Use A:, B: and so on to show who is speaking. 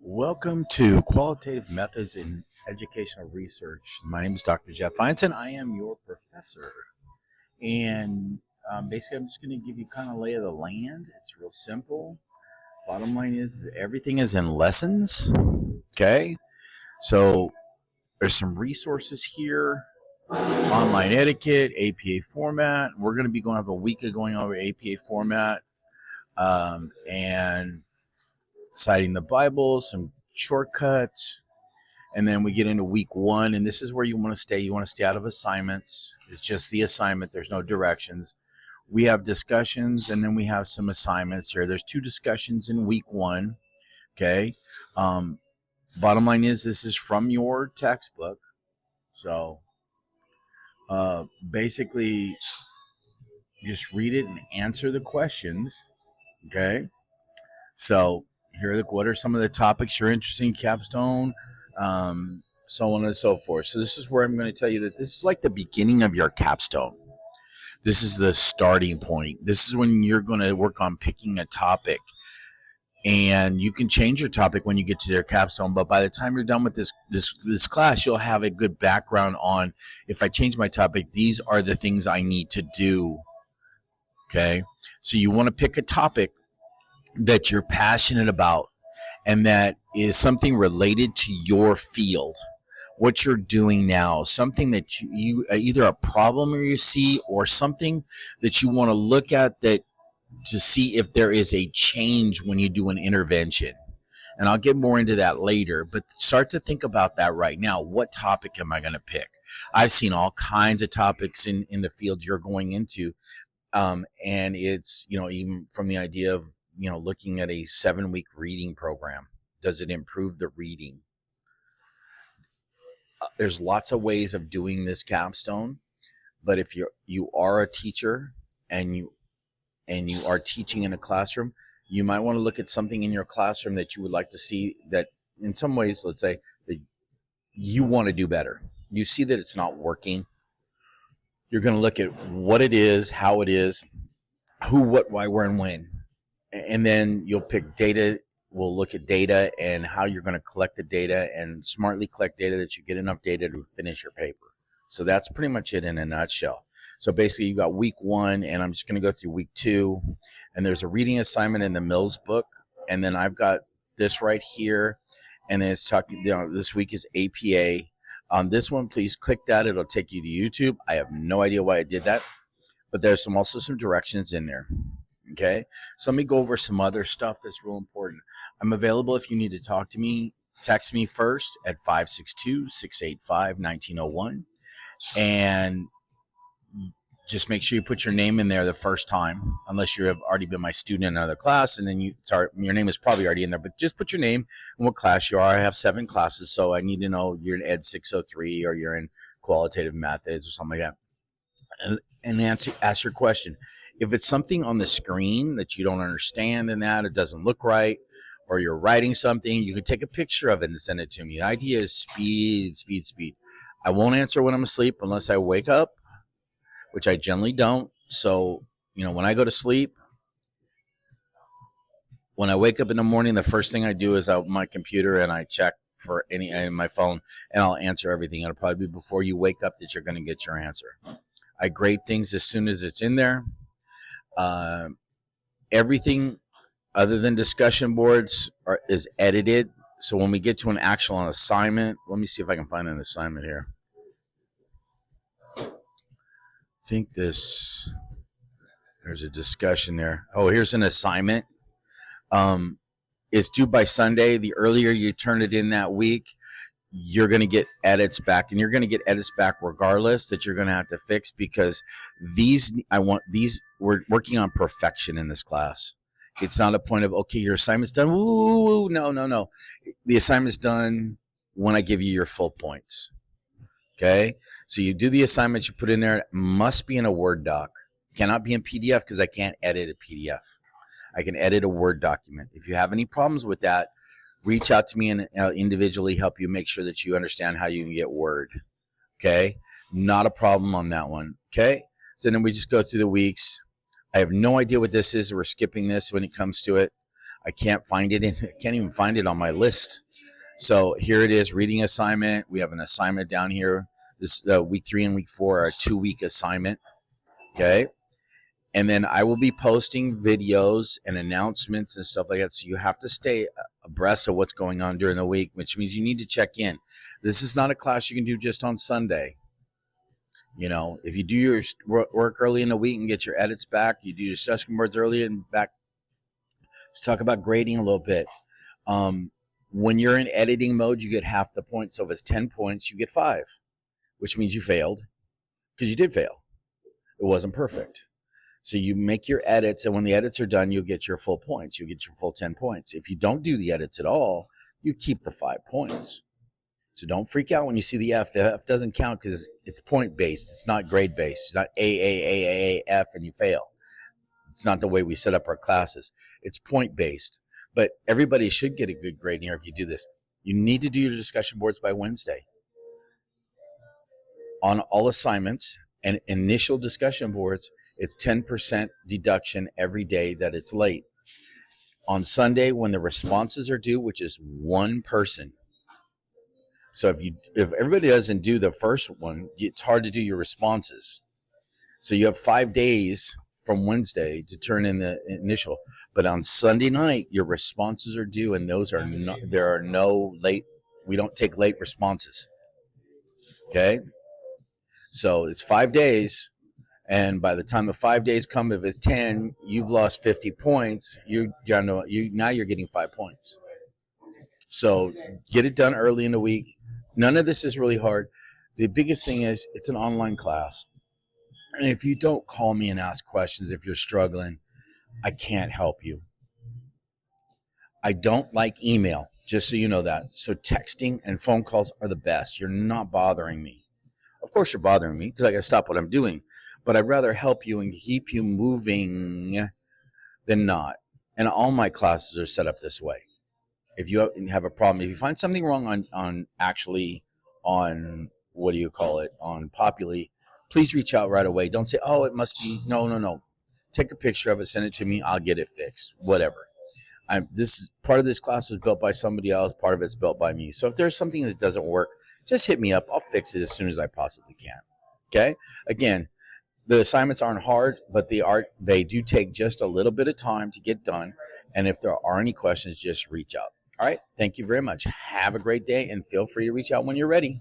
A: Welcome to Qualitative Methods in Educational Research. My name is Dr. Jeff Feinstein. I am your professor. And basically, I'm just going to give you kind of lay of the land. It's real simple. Bottom line is everything is in lessons. Okay? So there's some resources here. Online etiquette, APA format. We're going to be going over a week of going over APA format. And citing the Bible, some shortcuts, and then we get into week one, and this is where you want to stay. You want to stay out of assignments. It's just the assignment. There's no directions. We have discussions, and then we have some assignments here. There's 2 discussions in week one, okay? Bottom line is this is from your textbook. So basically, just read it and answer the questions, okay? So what are some of the topics you're interested in, capstone, so on and so forth. So this is where I'm going to tell you that this is like the beginning of your capstone. This is the starting point. This is when you're going to work on picking a topic. And you can change your topic when you get to your capstone, but by the time you're done with this class, you'll have a good background on, if I change my topic, these are the things I need to do. Okay? So you want to pick a topic that you're passionate about and that is something related to your field, what you're doing now, something that you either a problem you see or something that you want to look at that to see if there is a change when you do an intervention. And I'll get more into that later, but start to think about that right now. What topic am I going to pick? I've seen all kinds of topics in the field you're going into, and it's, even from the idea of looking at a 7-week reading program. Does it improve the reading? There's lots of ways of doing this capstone, but if you are a teacher and you are teaching in a classroom, you might want to look at something in your classroom that you would like to see that in some ways, let's say, that you want to do better. You see that it's not working. You're going to look at what it is, how it is, who, what, why, where, and when. And then you'll pick data. We'll look at data and how you're going to collect the data and smartly collect data that you get enough data to finish your paper. So that's pretty much it in a nutshell. So basically you got week 1, and I'm just going to go through week 2, and there's a reading assignment in the Mills book. And then I've got this right here. And then it's talking, this week is APA. On this one, please click that. It'll take you to YouTube. I have no idea why I did that, but there's also some directions in there. Okay, so let me go over some other stuff that's real important. I'm available if you need to talk to me. Text me first at 562-685-1901. And just make sure you put your name in there the first time, unless you have already been my student in another class, and then your name is probably already in there, but just put your name and what class you are. I have 7 classes, so I need to know you're in Ed 603 or you're in Qualitative Methods or something like that. And ask your question. If it's something on the screen that you don't understand and that it doesn't look right, or you're writing something, you can take a picture of it and send it to me. The idea is speed. I won't answer when I'm asleep unless I wake up, which I generally don't. So, when I go to sleep, when I wake up in the morning, the first thing I do is I open my computer and I check for any in my phone, and I'll answer everything. It'll probably be before you wake up that you're going to get your answer. I grade things as soon as it's in there. Everything other than discussion boards is edited. So when we get to an actual assignment, let me see if I can find an assignment here. I think there's a discussion there. Oh, here's an assignment. It's due by Sunday. The earlier you turn it in that week, you're going to get edits back, and you're going to get edits back regardless that you're going to have to fix, because we're working on perfection in this class. It's not a point of, okay, your assignment's done. Woo, no. The assignment's done when I give you your full points. Okay. So you do the assignment you put in there. It must be in a Word doc. Cannot be in PDF because I can't edit a PDF. I can edit a Word document. If you have any problems with that, reach out to me and I'll individually help you make sure that you understand how you can get Word. Okay? Not a problem on that one. Okay? So then we just go through the weeks. I have no idea what this is. We're skipping this when it comes to it. I can't find it I can't even find it on my list. So here it is, reading assignment. We have an assignment down here. This week 3 and week 4 are a 2-week assignment. Okay. And then I will be posting videos and announcements and stuff like that. So you have to stay abreast of what's going on during the week, which means you need to check in. This is not a class you can do just on Sunday. You know, if you do your work early in the week and get your edits back, you do your discussion boards early and back. Let's talk about grading a little bit. When you're in editing mode, you get half the points. So if it's 10 points, you get 5, which means you failed because you did fail. It wasn't perfect. So you make your edits, and when the edits are done, you'll get your full points. You'll get your full 10 points. If you don't do the edits at all, you keep the 5 points. So don't freak out when you see the F. The F doesn't count because it's point-based. It's not grade-based. It's not A, F, and you fail. It's not the way we set up our classes. It's point-based. But everybody should get a good grade here if you do this. You need to do your discussion boards by Wednesday. On all assignments and initial discussion boards, it's 10% deduction every day that it's late. On Sunday, when the responses are due, which is one person. So if everybody doesn't do the first one, it's hard to do your responses. So you have 5 days from Wednesday to turn in the initial. But on Sunday night, your responses are due, and there are no late. We don't take late responses. Okay? So it's 5 days. And by the time the 5 days come, if it's 10, you've lost 50 points. Now you're getting 5 points. So get it done early in the week. None of this is really hard. The biggest thing is it's an online class. And if you don't call me and ask questions, if you're struggling, I can't help you. I don't like email, just so you know that. So texting and phone calls are the best. You're not bothering me. Of course you're bothering me because I got to stop what I'm doing. But I'd rather help you and keep you moving than not. And all my classes are set up this way. If you have a problem, if you find something wrong on Populi, please reach out right away. Don't say, oh, it must be. No. Take a picture of it, send it to me. I'll get it fixed. Whatever. Part of this class was built by somebody else. Part of it's built by me. So if there's something that doesn't work, just hit me up. I'll fix it as soon as I possibly can. Okay? Again, the assignments aren't hard, but they do take just a little bit of time to get done. And if there are any questions, just reach out. All right. Thank you very much. Have a great day, and feel free to reach out when you're ready.